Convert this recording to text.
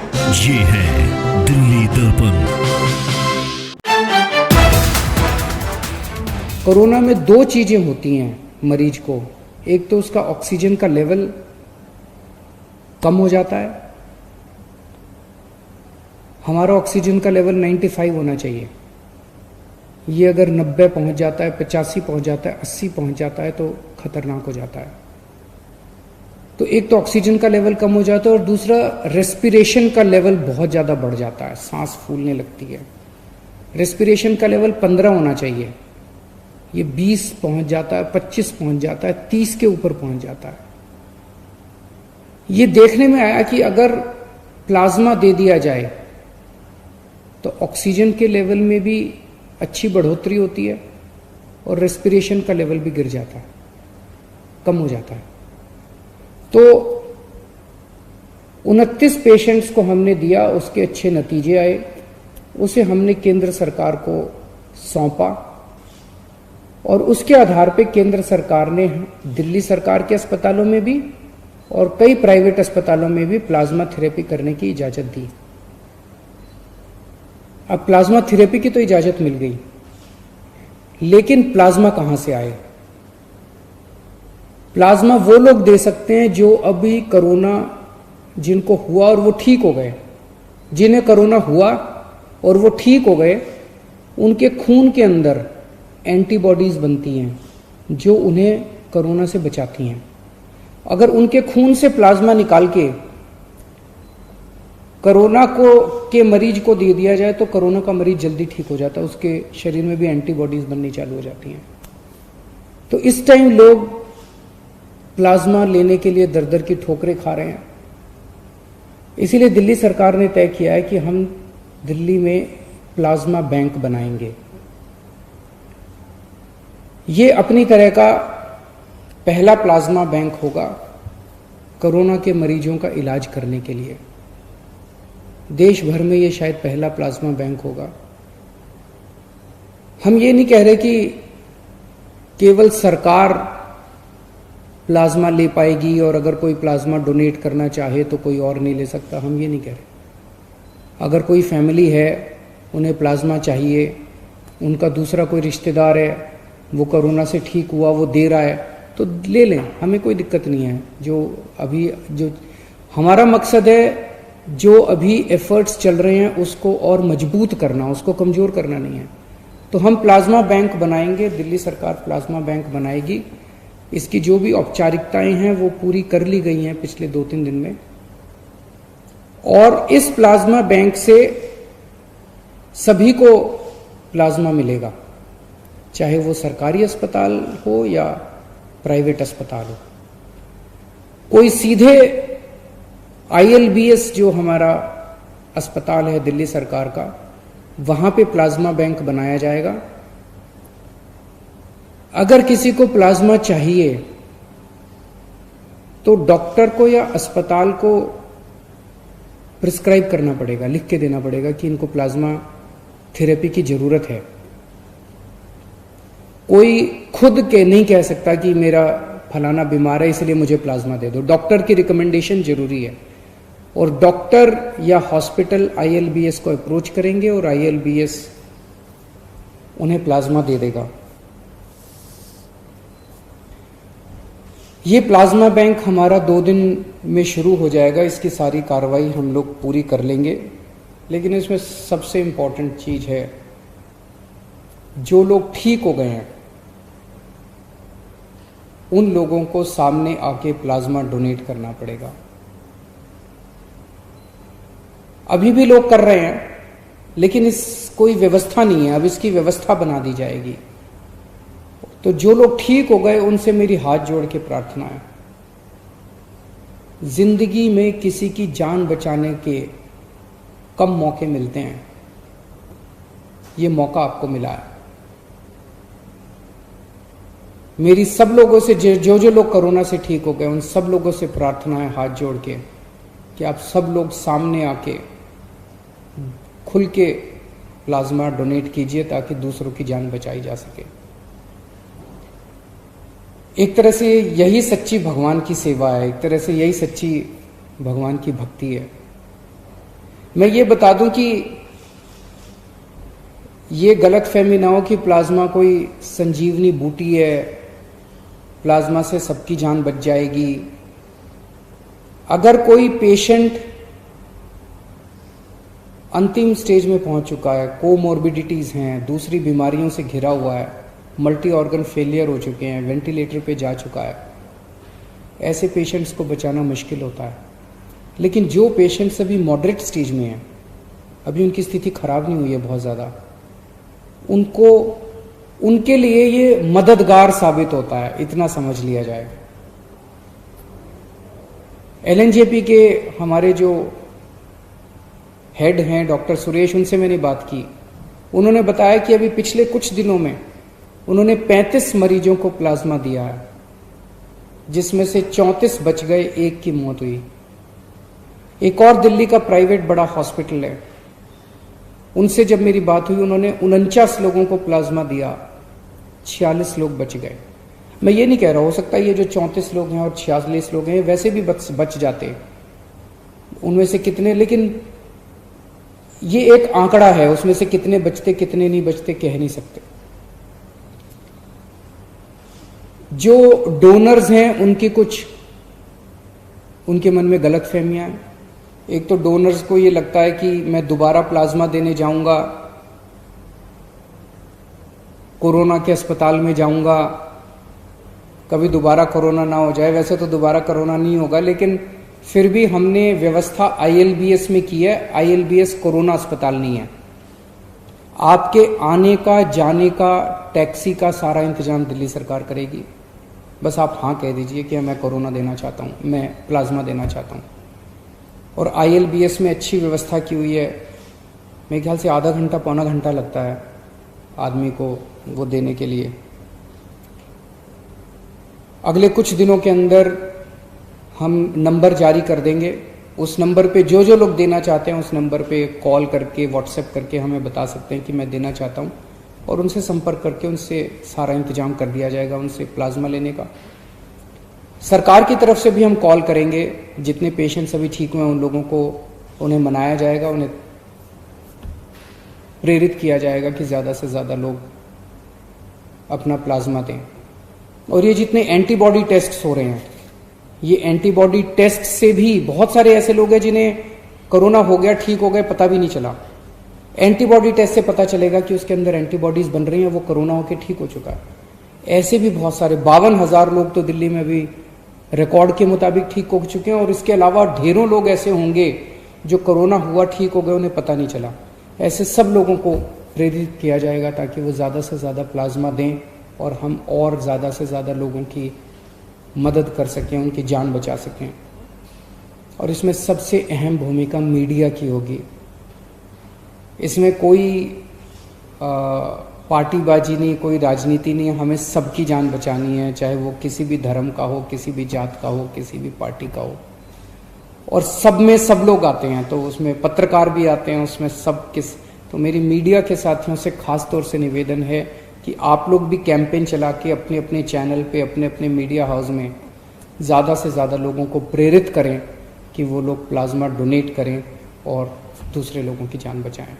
ये है दिल्ली दर्पण। कोरोना में दो चीजें होती हैं मरीज को। एक तो उसका ऑक्सीजन का लेवल कम हो जाता है। हमारा ऑक्सीजन का लेवल 95 होना चाहिए। ये अगर 90 पहुंच जाता है, 85 पहुंच जाता है, 80 पहुंच जाता है तो खतरनाक हो जाता है। तो एक तो ऑक्सीजन का लेवल कम हो जाता है और दूसरा रेस्पिरेशन का लेवल बहुत ज़्यादा बढ़ जाता है, सांस फूलने लगती है। रेस्पिरेशन का लेवल 15 होना चाहिए, ये 20 पहुंच जाता है, 25 पहुंच जाता है, 30 के ऊपर पहुंच जाता है। ये देखने में आया कि अगर प्लाज्मा दे दिया जाए तो ऑक्सीजन के लेवल में भी अच्छी बढ़ोतरी होती है और रेस्पिरेशन का लेवल भी गिर जाता है, कम हो जाता है। तो 29 पेशेंट्स को हमने दिया, उसके अच्छे नतीजे आए। उसे हमने केंद्र सरकार को सौंपा और उसके आधार पे केंद्र सरकार ने दिल्ली सरकार के अस्पतालों में भी और कई प्राइवेट अस्पतालों में भी प्लाज्मा थेरेपी करने की इजाजत दी। अब प्लाज्मा थेरेपी की तो इजाजत मिल गई, लेकिन प्लाज्मा कहां से आए? प्लाज्मा वो लोग दे सकते हैं जो अभी कोरोना जिनको हुआ और वो ठीक हो गए। जिन्हें कोरोना हुआ और वो ठीक हो गए, उनके खून के अंदर एंटीबॉडीज बनती हैं जो उन्हें कोरोना से बचाती हैं। अगर उनके खून से प्लाज्मा निकाल के कोरोना के मरीज को दे दिया जाए तो कोरोना का मरीज जल्दी ठीक हो जाता है, उसके शरीर में भी एंटीबॉडीज बननी चालू हो जाती हैं। तो इस टाइम लोग प्लाज्मा लेने के लिए दर दर की ठोकरें खा रहे हैं। इसीलिए दिल्ली सरकार ने तय किया है कि हम दिल्ली में प्लाज्मा बैंक बनाएंगे। ये अपनी तरह का पहला प्लाज्मा बैंक होगा कोरोना के मरीजों का इलाज करने के लिए। देश भर में ये शायद पहला प्लाज्मा बैंक होगा। हम ये नहीं कह रहे कि केवल सरकार प्लाज्मा ले पाएगी और अगर कोई प्लाज्मा डोनेट करना चाहे तो कोई और नहीं ले सकता, हम ये नहीं कह रहे। अगर कोई फैमिली है, उन्हें प्लाज्मा चाहिए, उनका दूसरा कोई रिश्तेदार है, वो कोरोना से ठीक हुआ, वो दे रहा है, तो ले लें, हमें कोई दिक्कत नहीं है। जो हमारा मकसद है, जो अभी एफर्ट्स चल रहे हैं उसको और मजबूत करना, उसको कमजोर करना नहीं है। तो हम प्लाज्मा बैंक बनाएंगे, दिल्ली सरकार प्लाज्मा बैंक बनाएगी। इसकी जो भी औपचारिकताएं हैं वो पूरी कर ली गई हैं पिछले 2-3 दिन में। और इस प्लाज्मा बैंक से सभी को प्लाज्मा मिलेगा, चाहे वो सरकारी अस्पताल हो या प्राइवेट अस्पताल हो। कोई सीधे ILBS जो हमारा अस्पताल है दिल्ली सरकार का, वहां पे प्लाज्मा बैंक बनाया जाएगा। अगर किसी को प्लाज्मा चाहिए तो डॉक्टर को या अस्पताल को प्रिस्क्राइब करना पड़ेगा, लिख के देना पड़ेगा कि इनको प्लाज्मा थेरेपी की जरूरत है। कोई खुद के नहीं कह सकता कि मेरा फलाना बीमार है इसलिए मुझे प्लाज्मा दे दो। डॉक्टर की रिकमेंडेशन जरूरी है और डॉक्टर या हॉस्पिटल ILBS को अप्रोच करेंगे और ILBS उन्हें प्लाज्मा दे देगा। ये प्लाज्मा बैंक हमारा 2 दिन में शुरू हो जाएगा। इसकी सारी कार्रवाई हम लोग पूरी कर लेंगे, लेकिन इसमें सबसे इंपॉर्टेंट चीज है, जो लोग ठीक हो गए हैं उन लोगों को सामने आके प्लाज्मा डोनेट करना पड़ेगा। अभी भी लोग कर रहे हैं, लेकिन इस कोई व्यवस्था नहीं है। अब इसकी व्यवस्था बना दी जाएगी। तो जो लोग ठीक हो गए उनसे मेरी हाथ जोड़ के प्रार्थना है, जिंदगी में किसी की जान बचाने के कम मौके मिलते हैं, ये मौका आपको मिला है। मेरी सब लोगों से जो लोग कोरोना से ठीक हो गए उन सब लोगों से प्रार्थना है हाथ जोड़ के कि आप सब लोग सामने आके खुल के प्लाज्मा डोनेट कीजिए ताकि दूसरों की जान बचाई जा सके। एक तरह से यही सच्ची भगवान की सेवा है, एक तरह से यही सच्ची भगवान की भक्ति है। मैं ये बता दूं कि ये गलतफहमी ना हो कि प्लाज्मा कोई संजीवनी बूटी है, प्लाज्मा से सबकी जान बच जाएगी। अगर कोई पेशेंट अंतिम स्टेज में पहुंच चुका है, कोमोर्बिडिटीज हैं, दूसरी बीमारियों से घिरा हुआ है, मल्टी ऑर्गन फेलियर हो चुके हैं, वेंटिलेटर पे जा चुका है, ऐसे पेशेंट्स को बचाना मुश्किल होता है। लेकिन जो पेशेंट्स अभी मॉडरेट स्टेज में हैं, अभी उनकी स्थिति खराब नहीं हुई है बहुत ज़्यादा, उनके लिए ये मददगार साबित होता है, इतना समझ लिया जाए। एलएनजेपी के हमारे जो हेड हैं डॉक्टर सुरेश, उनसे मैंने बात की। उन्होंने बताया कि अभी पिछले कुछ दिनों में उन्होंने 35 मरीजों को प्लाज्मा दिया है, जिसमें से 34 बच गए, एक की मौत हुई। एक और दिल्ली का प्राइवेट बड़ा हॉस्पिटल है, उनसे जब मेरी बात हुई, उन्होंने 49 लोगों को प्लाज्मा दिया, 46 लोग बच गए। मैं ये नहीं कह रहा, हो सकता है ये जो 34 लोग हैं और 46 लोग हैं वैसे भी बच जाते, उनमें से कितने, लेकिन ये एक आंकड़ा है, उसमें से कितने बचते कितने नहीं बचते कह नहीं सकते। जो डोनर्स हैं उनके मन में गलत फहमियां हैं। एक तो डोनर्स को ये लगता है कि मैं दोबारा प्लाज्मा देने जाऊंगा, कोरोना के अस्पताल में जाऊंगा, कभी दोबारा कोरोना ना हो जाए। वैसे तो दोबारा कोरोना नहीं होगा, लेकिन फिर भी हमने व्यवस्था आईएलबीएस में की है। आईएलबीएस कोरोना अस्पताल नहीं है। आपके आने का, जाने का, टैक्सी का सारा इंतजाम दिल्ली सरकार करेगी। बस आप हाँ कह दीजिए कि मैं कोरोना देना चाहता हूँ, मैं प्लाज्मा देना चाहता हूँ। और आईएलबीएस में अच्छी व्यवस्था की हुई है। मेरे ख्याल से आधा घंटा पौना घंटा लगता है आदमी को वो देने के लिए। अगले कुछ दिनों के अंदर हम नंबर जारी कर देंगे। उस नंबर पे जो लोग देना चाहते हैं, उस नंबर पे कॉल करके, व्हाट्सएप करके हमें बता सकते हैं कि मैं देना चाहता हूँ, और उनसे संपर्क करके उनसे सारा इंतजाम कर दिया जाएगा उनसे प्लाज्मा लेने का। सरकार की तरफ से भी हम कॉल करेंगे, जितने पेशेंट्स अभी ठीक हुए उन लोगों को, उन्हें मनाया जाएगा, उन्हें प्रेरित किया जाएगा कि ज़्यादा से ज़्यादा लोग अपना प्लाज्मा दें। और ये जितने एंटीबॉडी टेस्ट हो रहे हैं, ये एंटीबॉडी टेस्ट से भी बहुत सारे ऐसे लोग हैं जिन्हें कोरोना हो गया, ठीक हो गए, पता भी नहीं चला। एंटीबॉडी टेस्ट से पता चलेगा कि उसके अंदर एंटीबॉडीज बन रही हैं, वो कोरोना होकर ठीक हो चुका है। ऐसे भी बहुत सारे 52,000 लोग तो दिल्ली में अभी रिकॉर्ड के मुताबिक ठीक हो चुके हैं, और इसके अलावा ढेरों लोग ऐसे होंगे जो कोरोना हुआ, ठीक हो गए, उन्हें पता नहीं चला। ऐसे सब लोगों को प्रेरित किया जाएगा ताकि वो ज़्यादा से ज़्यादा प्लाज्मा दें और हम और ज़्यादा से ज़्यादा लोगों की मदद कर सकें, उनकी जान बचा सकें। और इसमें सबसे अहम भूमिका मीडिया की होगी। इसमें कोई पार्टीबाजी नहीं, कोई राजनीति नहीं, हमें सबकी जान बचानी है, चाहे वो किसी भी धर्म का हो, किसी भी जात का हो, किसी भी पार्टी का हो। और सब में सब लोग आते हैं, तो उसमें पत्रकार भी आते हैं, उसमें सब तो मेरी मीडिया के साथियों से खास तौर से निवेदन है कि आप लोग भी कैंपेन चला के अपने अपने चैनल पे, अपने अपने मीडिया हाउस में ज़्यादा से ज़्यादा लोगों को प्रेरित करें कि वो लोग प्लाज्मा डोनेट करें और दूसरे लोगों की जान बचाएं।